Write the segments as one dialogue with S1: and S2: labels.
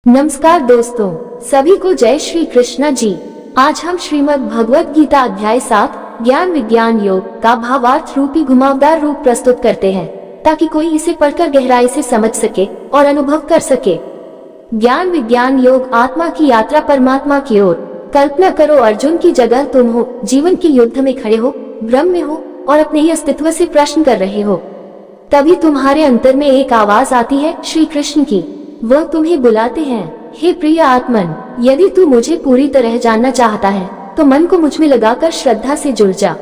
S1: नमस्कार दोस्तों, सभी को जय श्री कृष्ण जी। आज हम श्रीमद् भगवत गीता अध्याय 7 ज्ञान विज्ञान योग का भावार्थ रूपी घुमावदार रूप प्रस्तुत करते हैं, ताकि कोई इसे पढ़कर गहराई से समझ सके और अनुभव कर सके। ज्ञान विज्ञान योग आत्मा की यात्रा परमात्मा की ओर। कल्पना करो अर्जुन की जगह तुम हो, जीवन के युद्ध में खड़े हो, भ्रम में हो और अपने ही अस्तित्व से प्रश्न कर रहे हो। तभी तुम्हारे अंतर में एक आवाज आती है श्री कृष्ण की। वह तुम्हें बुलाते हैं, हे प्रिय आत्मन, यदि तू मुझे पूरी तरह जानना चाहता है तो मन को मुझ में लगाकर श्रद्धा से जुड़ जा।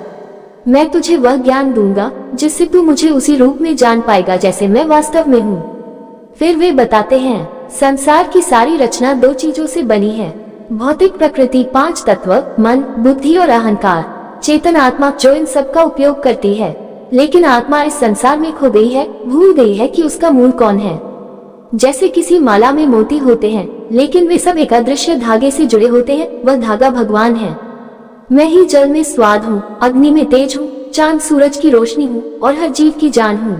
S1: मैं तुझे वह ज्ञान दूंगा जिससे तू मुझे उसी रूप में जान पाएगा जैसे मैं वास्तव में हूँ। फिर वे बताते हैं, संसार की सारी रचना दो चीजों से बनी है, भौतिक प्रकृति, 5 तत्व, मन, बुद्धि और अहंकार। चेतन आत्मा जो इन सब का उपयोग करती है, लेकिन आत्मा इस संसार में खो गई है, भूल गई है कि उसका मूल कौन है। जैसे किसी माला में मोती होते हैं, लेकिन वे सब एक अदृश्य धागे से जुड़े होते हैं, वह धागा भगवान है। मैं ही जल में स्वाद हूँ, अग्नि में तेज हूँ, चांद सूरज की रोशनी हूँ और हर जीव की जान हूँ।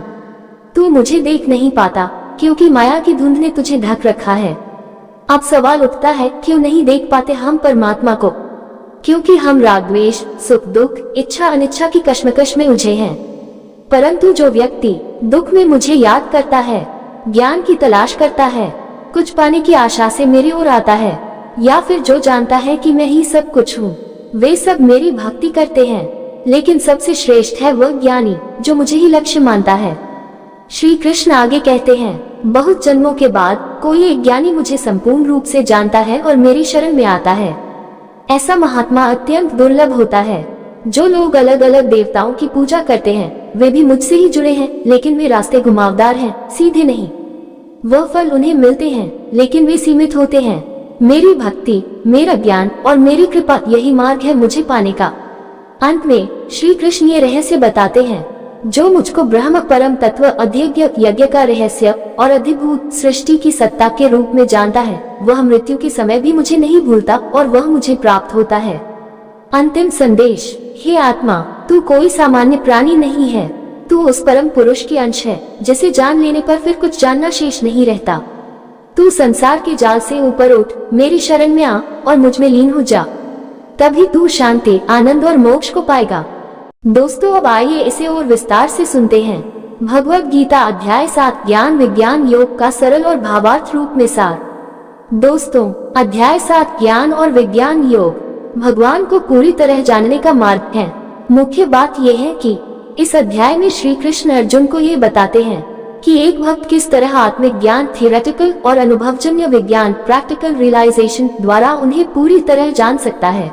S1: तू मुझे देख नहीं पाता क्योंकि माया की धुंध ने तुझे ढक रखा है। अब सवाल उठता है, क्यों नहीं देख पाते हम परमात्मा को? क्योंकि हम राग द्वेष, सुख दुख, इच्छा अनिच्छा की कश्मकश में उलझे हैं। परंतु जो व्यक्ति दुख में मुझे याद करता है, ज्ञान की तलाश करता है, कुछ पाने की आशा से मेरी ओर आता है, या फिर जो जानता है कि मैं ही सब कुछ हूँ, वे सब मेरी भक्ति करते हैं। लेकिन सबसे श्रेष्ठ है वह ज्ञानी जो मुझे ही लक्ष्य मानता है। श्री कृष्ण आगे कहते हैं, बहुत जन्मों के बाद कोई एक ज्ञानी मुझे संपूर्ण रूप से जानता है और मेरी शरण में आता है। ऐसा महात्मा अत्यंत दुर्लभ होता है। जो लोग अलग अलग देवताओं की पूजा करते हैं, वे भी मुझसे ही जुड़े हैं, लेकिन वे रास्ते घुमावदार हैं, सीधे नहीं। वह फल उन्हें मिलते हैं, लेकिन वे सीमित होते हैं। मेरी भक्ति, मेरा ज्ञान और मेरी कृपा, यही मार्ग है मुझे पाने का। अंत में श्री कृष्ण ये रहस्य बताते हैं, जो मुझको ब्रह्म परम तत्व, अध्यज्ञ यज्ञ का रहस्य और अधिभूत सृष्टि की सत्ता के रूप में जानता है, वह मृत्यु के समय भी मुझे नहीं भूलता और वह मुझे प्राप्त होता है। अंतिम संदेश, हे आत्मा, तू कोई सामान्य प्राणी नहीं है, तू उस परम पुरुष की अंश है जिसे जान लेने पर फिर कुछ जानना शेष नहीं रहता। तू संसार के जाल से ऊपर उठ, मेरी शरण में आ और मुझ में लीन हो जा, तभी तू शांति, आनंद और मोक्ष को पाएगा। दोस्तों, अब आइए इसे और विस्तार से सुनते हैं। भगवत गीता अध्याय 7 ज्ञान विज्ञान योग का सरल और भावार्थ रूप में सार। दोस्तों, अध्याय 7 ज्ञान और विज्ञान योग भगवान को पूरी तरह जानने का मार्ग है। मुख्य बात यह है कि इस अध्याय में श्री कृष्ण अर्जुन को ये बताते हैं कि एक भक्त किस तरह आत्मिक ज्ञान, थियोरेटिकल और अनुभवजन्य विज्ञान, प्रैक्टिकल रियलाइजेशन द्वारा उन्हें पूरी तरह जान सकता है।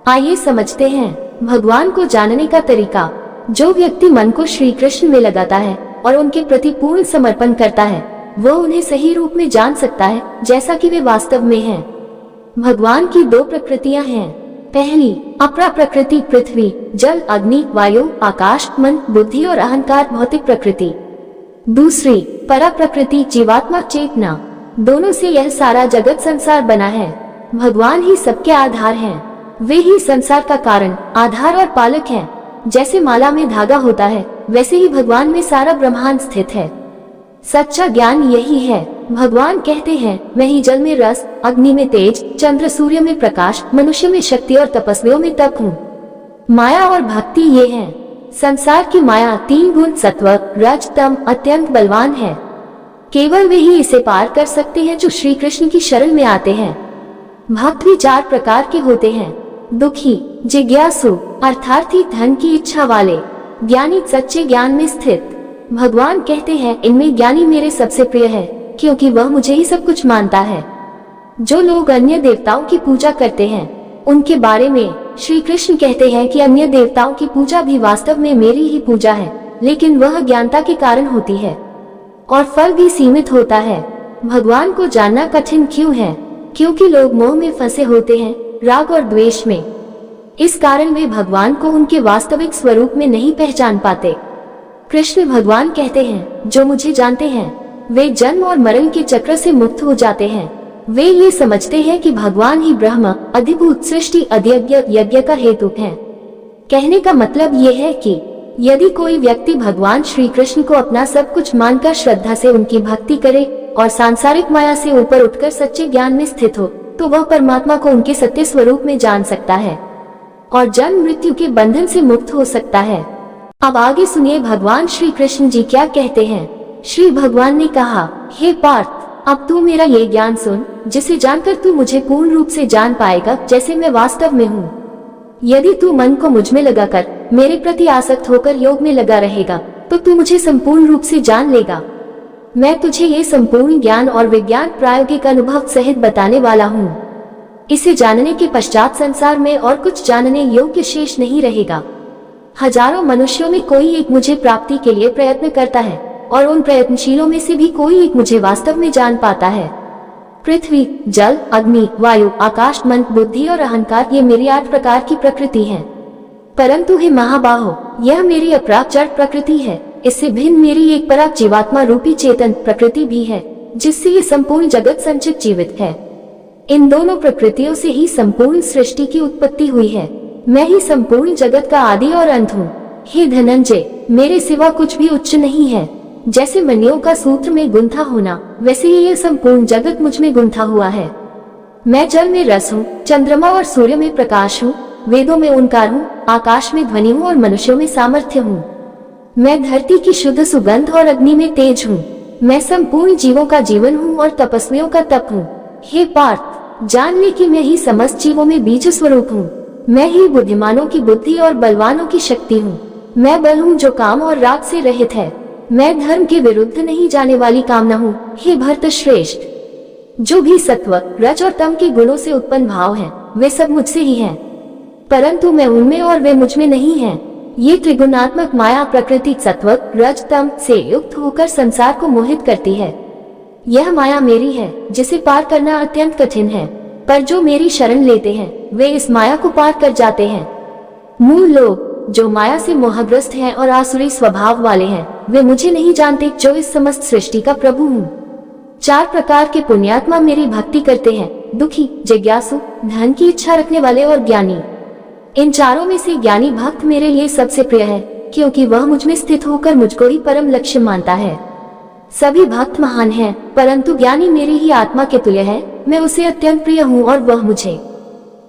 S1: आइए समझते हैं भगवान को जानने का तरीका। जो व्यक्ति मन को श्री कृष्ण में लगाता है और उनके प्रति पूर्ण समर्पण करता है, वह उन्हें सही रूप में जान सकता है जैसा कि वे वास्तव में हैं। भगवान की 2 प्रकृतियां हैं। पहली अपरा प्रकृति, पृथ्वी, जल, अग्नि, वायु, आकाश, मन, बुद्धि और अहंकार, भौतिक प्रकृति। दूसरी परा प्रकृति, जीवात्मा, चेतना। दोनों से यह सारा जगत संसार बना है। भगवान ही सबके आधार हैं। वे ही संसार का कारण, आधार और पालक हैं। जैसे माला में धागा होता है, वैसे ही भगवान में सारा ब्रह्मांड स्थित है। सच्चा ज्ञान यही है। भगवान कहते हैं, मैं ही जल में रस, अग्नि में तेज, चंद्र सूर्य में प्रकाश, मनुष्य में शक्ति और तपस्वियों में तप हूँ। माया और भक्ति ये हैं। संसार की माया 3 गुण, सत्व, रज, तम, अत्यंत बलवान है। केवल वे ही इसे पार कर सकते हैं जो श्री कृष्ण की शरण में आते हैं। भक्त भी 4 प्रकार के होते हैं, दुखी, जिज्ञासु, अर्थार्थी, धन की इच्छा वाले, ज्ञानी, सच्चे ज्ञान में स्थित। भगवान कहते हैं, इनमें ज्ञानी मेरे सबसे प्रिय है, क्योंकि वह मुझे ही सब कुछ मानता है। जो लोग अन्य देवताओं की पूजा करते हैं, उनके बारे में श्री कृष्ण कहते हैं कि अन्य देवताओं की पूजा भी वास्तव में मेरी ही पूजा है, लेकिन वह ज्ञानता के कारण होती है और फल भी सीमित होता है। भगवान को जानना कठिन क्यों है? क्योंकि लोग मोह में फंसे होते हैं, राग और द्वेष में। इस कारण वे भगवान को उनके वास्तविक स्वरूप में नहीं पहचान पाते। कृष्ण भगवान कहते हैं, जो मुझे जानते हैं वे जन्म और मरण के चक्र से मुक्त हो जाते हैं। वे ये समझते हैं कि भगवान ही ब्रह्म, अधिभूत सृष्टि, अध्यज्ञ यज्ञ का हेतु है। कहने का मतलब ये है कि यदि कोई व्यक्ति भगवान श्री कृष्ण को अपना सब कुछ मानकर श्रद्धा से उनकी भक्ति करे और सांसारिक माया से ऊपर उठकर सच्चे ज्ञान में स्थित हो, तो वह परमात्मा को उनके सत्य स्वरूप में जान सकता है और जन्म मृत्यु के बंधन से मुक्त हो सकता है। अब आगे सुनिए भगवान श्री कृष्ण जी क्या कहते हैं। श्री भगवान ने कहा, हे पार्थ, अब तू मेरा ये ज्ञान सुन, जिसे जानकर तू मुझे पूर्ण रूप से जान पाएगा जैसे मैं वास्तव में हूँ। यदि तू मन को मुझ में लगाकर मेरे प्रति आसक्त होकर योग में लगा रहेगा, तो तू मुझे संपूर्ण रूप से जान लेगा। मैं तुझे ये संपूर्ण ज्ञान और विज्ञान प्रायोगिक अनुभव सहित बताने वाला हूँ। इसे जानने के पश्चात संसार में और कुछ जानने योग्य शेष नहीं रहेगा। हजारों मनुष्यों में कोई एक मुझे प्राप्ति के लिए प्रयत्न करता है और उन प्रयत्नशीलों में से भी कोई एक मुझे वास्तव में जान पाता है। पृथ्वी, जल, अग्नि, वायु, आकाश, मन, बुद्धि और अहंकार, ये मेरी 8 प्रकार की प्रकृति है। परंतु हे महाबाहो, यह मेरी अपराग जड़ प्रकृति है। इससे भिन्न मेरी एक पराग जीवात्मा रूपी चेतन प्रकृति भी है, जिससे ये संपूर्ण जगत संचित जीवित है। इन दोनों प्रकृतियों से ही संपूर्ण सृष्टि की उत्पत्ति हुई है। मैं ही संपूर्ण जगत का आदि और अंत हूँ। हे धनंजय, मेरे सिवा कुछ भी उच्च नहीं है। जैसे मणियों का सूत्र में गुंथा होना, वैसे ही यह संपूर्ण जगत मुझ में गुंथा हुआ है। मैं जल में रस हूँ, चंद्रमा और सूर्य में प्रकाश हूँ, वेदों में ओंकार हूँ, आकाश में ध्वनि हूँ और मनुष्यों में सामर्थ्य हूँ। मैं धरती की शुद्ध सुगंध और अग्नि में तेज हूँ। मैं संपूर्ण जीवों का जीवन हूँ और तपस्वियों का तप हूँ। हे पार्थ, जान ले कि मैं ही समस्त जीवों में बीज स्वरूप हूँ। मैं ही बुद्धिमानों की बुद्धि और बलवानों की शक्ति हूँ। मैं बल हूँ जो काम और राग से रहित है। मैं धर्म के विरुद्ध नहीं जाने वाली कामना हूँ। हे भरत श्रेष्ठ, जो भी सत्व, रज और तम के गुणों से उत्पन्न भाव हैं, वे सब मुझसे ही हैं, परंतु मैं उनमें और वे मुझ में नहीं हैं। ये त्रिगुणात्मक माया प्रकृति सत्व, रज, तम से युक्त होकर संसार को मोहित करती है। यह माया मेरी है, जिसे पार करना अत्यंत कठिन है, पर जो मेरी शरण लेते हैं वे इस माया को पार कर जाते हैं। मूल लोग जो माया से मोहग्रस्त हैं और आसुरी स्वभाव वाले हैं, वे मुझे नहीं जानते जो इस समस्त सृष्टि का प्रभु हूँ। 4 प्रकार के पुण्यात्मा मेरी भक्ति करते हैं, दुखी, जिज्ञासु, धन की इच्छा रखने वाले और ज्ञानी। इन चारों में से ज्ञानी भक्त मेरे लिए सबसे प्रिय है, क्योंकि वह मुझ में स्थित होकर मुझको ही परम लक्ष्य मानता है। सभी भक्त महान हैं, परंतु ज्ञानी मेरी ही आत्मा के तुल्य है। मैं उसे अत्यंत प्रिय हूँ और वह मुझे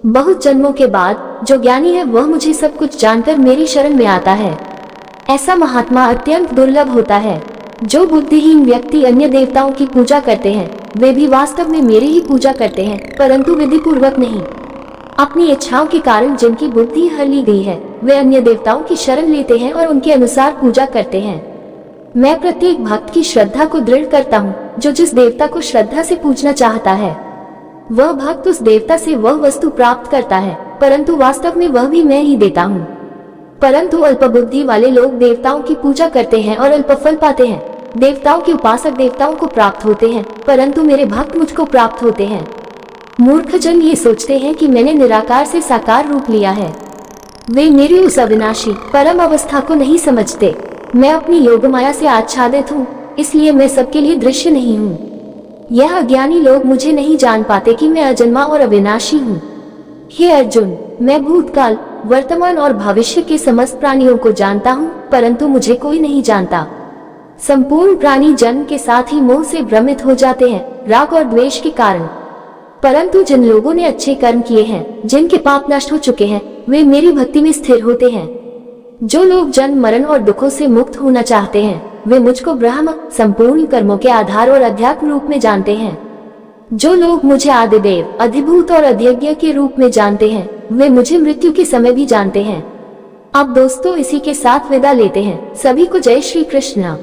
S1: बहुत जन्मों के बाद जो ज्ञानी है वह मुझे सब कुछ जानकर मेरी शरण में आता है। ऐसा महात्मा अत्यंत दुर्लभ होता है। जो बुद्धिहीन व्यक्ति अन्य देवताओं की पूजा करते हैं, वे भी वास्तव में मेरी ही पूजा करते हैं, परंतु विधि पूर्वक नहीं। अपनी इच्छाओं के कारण जिनकी बुद्धि हर ली गई है, वे अन्य देवताओं की शरण लेते हैं और उनके अनुसार पूजा करते हैं। मैं प्रत्येक भक्त की श्रद्धा को दृढ़ करता हूँ। जो जिस देवता को श्रद्धा से पूजना चाहता है, वह भक्त उस देवता से वह वस्तु प्राप्त करता है, परंतु वास्तव में वह भी मैं ही देता हूँ। परंतु अल्प बुद्धि वाले लोग देवताओं की पूजा करते हैं और अल्प फल पाते हैं। देवताओं के उपासक देवताओं को प्राप्त होते हैं, परंतु मेरे भक्त मुझको प्राप्त होते हैं। मूर्ख जन ये सोचते हैं कि मैंने निराकार से साकार रूप लिया है। वे मेरी उस अविनाशी परम अवस्था को नहीं समझते। मैं अपनी योग माया से आच्छादित हूँ, इसलिए मैं सबके लिए दृश्य नहीं हूँ। यह अज्ञानी लोग मुझे नहीं जान पाते कि मैं अजन्मा और अविनाशी हूँ। हे अर्जुन, मैं भूतकाल, वर्तमान और भविष्य के समस्त प्राणियों को जानता हूँ, परंतु मुझे कोई नहीं जानता। संपूर्ण प्राणी जन्म के साथ ही मोह से भ्रमित हो जाते हैं, राग और द्वेष के कारण। परंतु जिन लोगों ने अच्छे कर्म किए हैं, जिनके पाप नष्ट हो चुके हैं, वे मेरी भक्ति में स्थिर होते हैं। जो लोग जन्म, मरण और दुखों से मुक्त होना चाहते हैं, वे मुझको ब्रह्म, संपूर्ण कर्मों के आधार और अध्यात्म रूप में जानते हैं। जो लोग मुझे आदिदेव, अधिभूत और अधियज्ञ के रूप में जानते हैं, वे मुझे मृत्यु के समय भी जानते हैं। अब दोस्तों इसी के साथ विदा लेते हैं। सभी को जय श्री कृष्ण।